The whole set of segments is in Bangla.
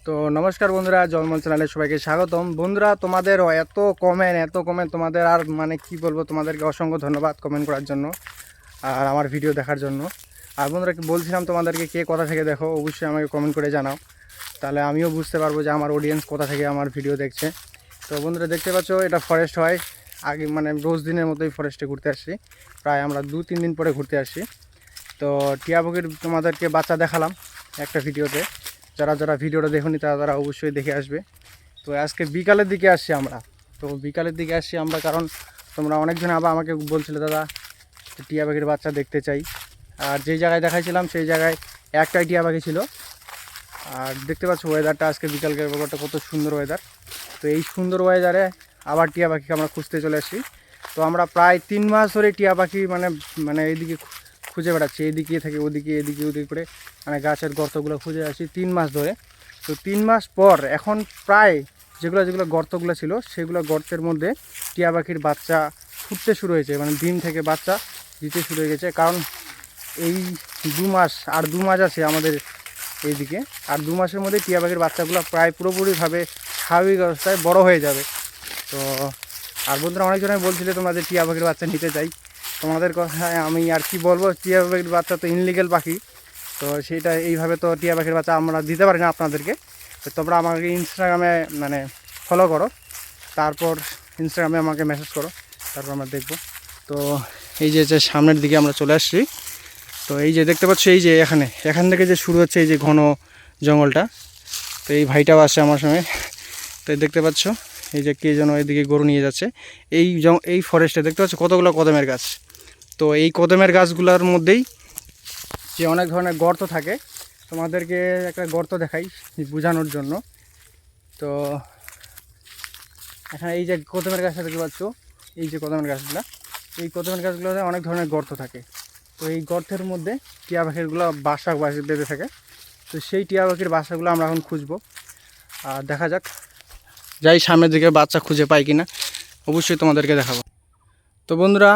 তো নমস্কার বন্ধুরা, জলমল চ্যানেলে সবাইকে স্বাগতম। বন্ধুরা, তোমাদের এত কমেন্ট তোমাদের আর মানে কি বলবো, তোমাদেরকে অসংখ্য ধন্যবাদ কমেন্ট করার জন্য আর আমার ভিডিও দেখার জন্য। আর বন্ধুরা, বলছিলাম তোমাদেরকে কে কোথা থেকে দেখো অবশ্যই আমাকে কমেন্ট করে জানাও, তাহলে আমিও বুঝতে পারবো যে আমার অডিয়েন্স কোথা থেকে আমার ভিডিও দেখছে। তো বন্ধুরা, দেখতে পাচ্ছ এটা ফরেস্ট হয়। আগে মানে রোজ দিনের মতোই ফরেস্টে ঘুরতে আসছি, প্রায় আমরা 2-3 দিন পরে ঘুরতে আসি। তো টিয়া পাখির তোমাদেরকে বাচ্চা দেখালাম একটা ভিডিওতে। যারা যারা ভিডিওটা দেখুনি তারা অবশ্যই দেখে আসবে। তো আজকে বিকালের দিকে আসছি আমরা। কারণ তোমরা অনেকজন আবার আমাকে বলছিলে, দাদা টিয়া পাখির বাচ্চা দেখতে চাই। আর যেই জায়গায় দেখাইছিলাম সেই জায়গায় একটাই টিয়া পাখি ছিল। আর দেখতে পাচ্ছ ওয়েদারটা, আজকে বিকালকের ব্যাপারটা কত সুন্দর ওয়েদার। তো এই সুন্দর ওয়েদারে আবার টিয়া পাখিকে আমরা খুঁজতে চলে আসি। তো আমরা প্রায় 3 মাস ধরে টিয়া পাখি মানে মানে এইদিকে খুঁজে বেড়াচ্ছি, এইদিকে থেকে ওদিকে, এদিকে ওদিকে করে, মানে গাছের গর্তগুলো খুঁজে আসি 3 মাস ধরে। তো 3 মাস পর এখন প্রায় যেগুলো গর্তগুলো ছিল সেগুলো গর্তের মধ্যে টিয়া পাখির বাচ্চা ফুটতে শুরু হয়েছে, মানে ডিম থেকে বাচ্চা দিতে শুরু হয়ে গেছে। কারণ এই 2 মাস আর 2 মাস আছে আমাদের এইদিকে, আর 2 মাসের মধ্যে টিয়া পাখির বাচ্চাগুলো প্রায় পুরোপুরিভাবে স্বাভাবিক অবস্থায় বড় হয়ে যাবে। তো আর বন্ধুরা, অনেকজনে বলছিলে তোমরা যে টিয়া পাখির বাচ্চা নিতে চাই। তোমাদের কথায় আমি আর কি বলবো, টিয়া পাখির বাচ্চা তো ইনলিগেল পাখি, তো সেটা এইভাবে তো টিয়া পাখির বাচ্চা আমরা দিতে পারি না আপনাদেরকে। তো তোমরা আমাকে ইনস্টাগ্রামে মানে ফলো করো, তারপর ইনস্টাগ্রামে আমাকে মেসেজ করো, তারপর আমরা দেখবো। তো এই যে সামনের দিকে আমরা চলে আসছি। তো এই যে দেখতে পাচ্ছ, এই যে এখান থেকে যে শুরু হচ্ছে এই যে ঘন জঙ্গলটা। তো এই ভাইটাও আসছে আমার সঙ্গে। তো দেখতে পাচ্ছ এই যে কে যেন এদিকে গরু নিয়ে যাচ্ছে। এই ফরেস্টে দেখতে পাচ্ছ কতগুলো কদমের গাছ। তো এই কদমের গাছগুলোর মধ্যেই যে অনেক ধরনের গর্ত থাকে, তোমাদেরকে একটা গর্ত দেখাই বোঝানোর জন্য। তো এখানে এই যে কদমের গাছটা দেখতে পাচ্ছ, এই যে কদমের গাছগুলোতে অনেক ধরনের গর্ত থাকে। তো এই গর্তের মধ্যে টিয়া পাখিগুলো বাসা বেঁধে থাকে। তো সেই টিয়া পাখির বাসাগুলো আমরা এখন খুঁজবো, আর দেখা যাক যাই সামনের দিকে বাচ্চা খুঁজে পাই কিনা, অবশ্যই তোমাদেরকে দেখাবো। তো বন্ধুরা,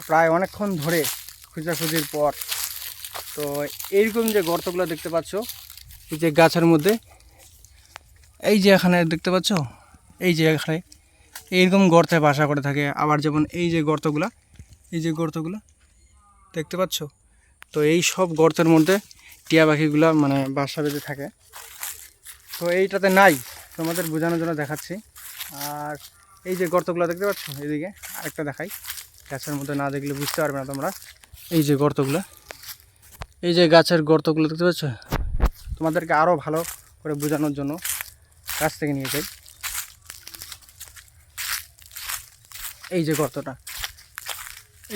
প্রায় অনেকক্ষণ ধরে খোঁজাখুঁজির পর তো এইরকম যে গর্তগুলো দেখতে পাচ্ছ, এই যে গাছের মধ্যে, এই যে এখানে দেখতে পাচ্ছ, এই যে এখানে এইরকম গর্তে বাসা করে থাকে। আবার যেমন এই যে গর্তগুলো দেখতে পাচ্ছ, তো এই সব গর্তের মধ্যে টিয়া পাখিগুলো মানে বাসা বেঁধে থাকে। তো এইটাতে নাই, তোমাদের বোঝানোর জন্য দেখাচ্ছি। আর এই যে গর্তগুলো দেখতে পাচ্ছ, এইদিকে আরেকটা দেখাই, গাছের মধ্যে না দেখলে বুঝতে পারবে না তোমরা। এই যে গর্তগুলো, এই যে গাছের গর্তগুলো দেখতে পাচ্ছ, তোমাদেরকে আরও ভালো করে বোঝানোর জন্য কাছ থেকে নিয়ে যাই। এই যে গর্তটা,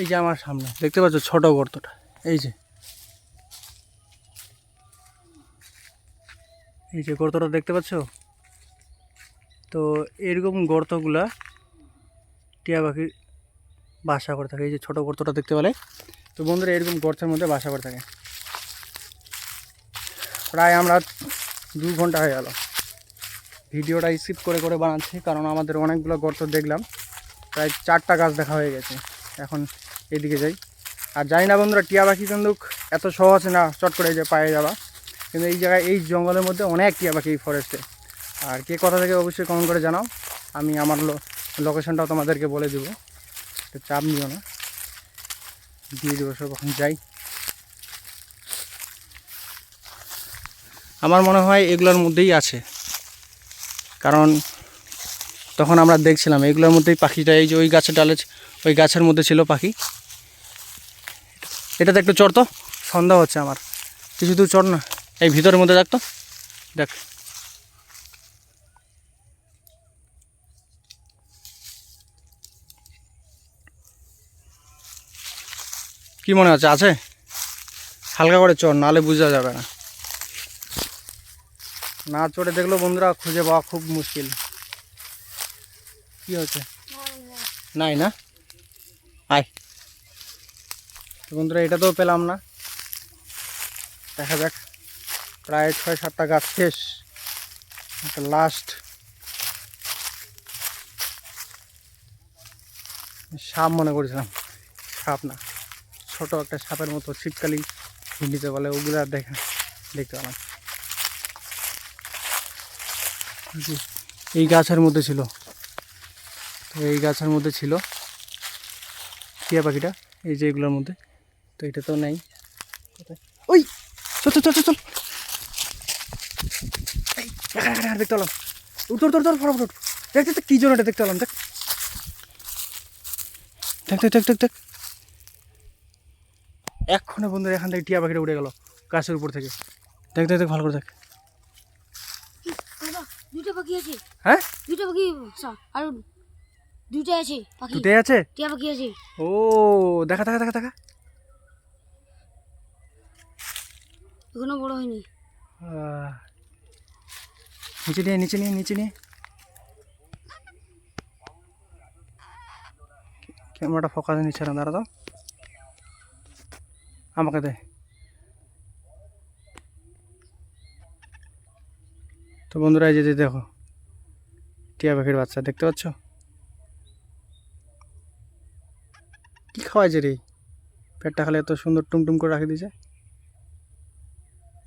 এই যে আমার সামনে দেখতে পাচ্ছ ছোট গর্তটা, এই যে গর্তটা দেখতে পাচ্ছ। তো এরকম গর্তগুলা টিয়া পাখি বাসা করে থাকে। এই যে ছোট গর্তটা দেখতে পেলে, তো বন্ধুরা এরকম গর্তের মধ্যে বাসা করে থাকে। প্রায় আমরা 2 ঘন্টা হয়ে গেল ভিডিওটা স্কিপ করে করে বানাচ্ছি, কারণ আমাদের অনেকগুলো গর্ত দেখলাম, প্রায় 4টা গাছ দেখা হয়ে গেছে। এখন এদিকে যাই। আর জানি না বন্ধুরা, টিয়া পাখি কিন্তু এত সহজ না চট করে যে পায়ে যাওয়া, কিন্তু এই জায়গায় এই জঙ্গলের মধ্যে অনেক টিয়া পাখি এই ফরেস্টে। আর কে কথা থেকে অবশ্যই কমেন্ট করে জানাও, আমি আমার লোকেশনটাও তোমাদেরকে বলে দেবো, তো চাপ নিও না, দিয়ে দেবো সব। এখন যাই। আমার মনে হয় এগুলোর মধ্যেই আছে, কারণ তখন আমরা দেখছিলাম এগুলোর মধ্যেই পাখিটা, এই যে ওই গাছের ডালে, ওই গাছের মধ্যে ছিল পাখি। এটাতে একটু চড় তো, সন্ধ্যা হচ্ছে আমার, কিছু দূর চড় না, এই ভিতরের মধ্যে দেখ তো, দেখ। কি মনে হচ্ছে আছে? হালকা করে চড়, নাহলে বোঝা যাবে না। না চড়ে দেখলো বন্ধুরা, খুঁজে পাওয়া খুব মুশকিল। কি হচ্ছে? নাই না, আয়। তো বন্ধুরা, এটাতেও পেলাম না, দেখা যাক। প্রায় 6-7টা গাছ শেষ, লাস্ট সাপ মনে করেছিলাম, সাপ না, ছোট একটা সাপের মতো ছিপকালি হিন্দিতে বলে, ওগুলো দেখতে পেলাম। এই গাছের মধ্যে ছিল, তো এই গাছের মধ্যে ছিল টিয়া পাখিটা, এই যে এগুলোর মধ্যে। তো এটা তো নেই, ওই চল চল চল চল, দেখতে পেলাম, উঠোর তোর তোর ফটাফট উঠ। দেখ দেখ কি জন্য এটা দেখতে পেলাম, দেখ দেখ দেখ দেখ দেখ দেখ, এক্ষণে বন্ধুরা এখান থেকে টিয়া পাখিটা উঠে গেল গাছের উপর থেকে। দেখ দেখ দেখ ভালো করে দেখ। বাবা দুটো পাখি আছে। হ্যাঁ দুটো পাখি আর দুটো আছে পাখি, দুটোই আছে, টিয়া পাখি আছে। ও দেখা দেখা দেখা দেখা, এখনো বড় হয়নি। নিচে নিয়ে নিচে নিয়ে নিচে নিয়ে, ক্যামেরাটা ফোকাস নিচ্ছে না, দাঁড়া তো আমাকে দে। তো বন্ধুরা এই যে দেখো টিয়া পাখির বাচ্চা দেখতে পাচ্ছ, কি খাওয়াইছে রে, পেটটা খালি এত সুন্দর টুমটুম করে রাখে দিয়েছে।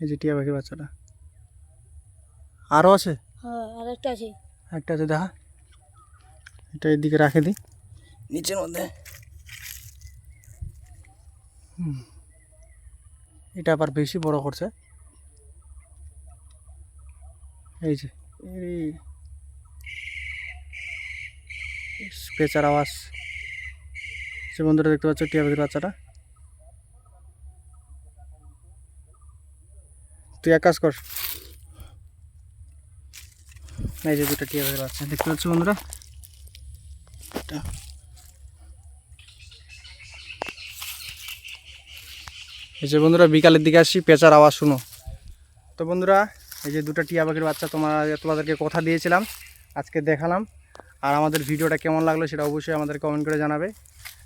এই যে টিয়া পাখির বাচ্চাটা, আরও আছে, হ্যাঁ আর একটা আছে। একটা আছে দেখা, এটা এদিকে রাখে দিই নিচের মধ্যে। এটা আবার বেশি বড় করছে, এই যে এই পেঁচার আওয়াজ। যে বন্ধুরা দেখতে পাচ্ছ টিয়া পাখির বাচ্চাটা, তুই এক কাজ কর, এই যে দুটো টিয়া পাখির বাচ্চা দেখতে পাচ্ছ বন্ধুরা। এই যে বন্ধুরা বিকালের দিকে আসি, পেঁচার আওয়াজ শুনো। তো বন্ধুরা এই যে দুটো টিয়া পাখির বাচ্চা তোমাদেরকে কথা দিয়েছিলাম, আজকে দেখালাম। আর আমাদের ভিডিওটা কেমন লাগলো সেটা অবশ্যই আমাদের কমেন্ট করে জানাবে।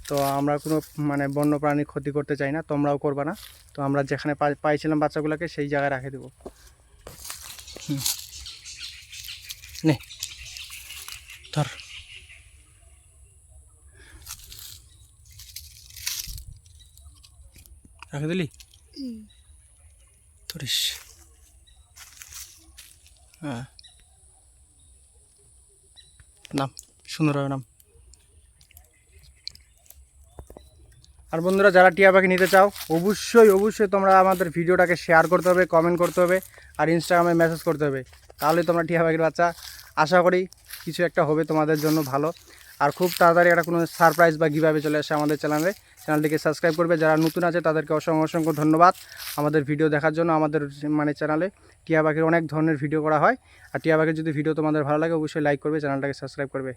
তো আমরা কোনো মানে বন্য প্রাণীর ক্ষতি করতে চাই না, তোমরাও করবা না। তো আমরা যেখানে পাইছিলাম বাচ্চাগুলোকে সেই জায়গায় রেখে দেবো। নে ধর, রেখে দিলি ধরিস, হ্যাঁ নাম সুন্দরভাবে নাম। আর বন্ধুরা যারা টিয়া পাখি নিতে চাও অবশ্যই অবশ্যই তোমরা আমাদের ভিডিওটাকে শেয়ার করতে হবে, কমেন্ট করতে হবে, আর ইনস্টাগ্রামে মেসেজ করতে হবে। তাহলে তোমরা টিয়া পাখির বাচ্চা আশা করি কিছু একটা হবে তোমাদের জন্য ভালো। আর খুব তাড়াতাড়ি একটা কোনো সারপ্রাইজ বা গিভঅ্যাওয়ে চলে আসে আমাদের চ্যানেলটিকে সাবস্ক্রাইব করবে। যারা নতুন আছে তাদেরকে অসংখ্য অসংখ্য ধন্যবাদ আমাদের ভিডিও দেখার জন্য। আমাদের মানে চ্যানেলে টিয়া পাখির অনেক ধরনের ভিডিও করা হয়। আর টিয়া পাখির যদি ভিডিও তোমাদের ভালো লাগে অবশ্যই লাইক করবে, চ্যানেলটাকে সাবস্ক্রাইব করবে।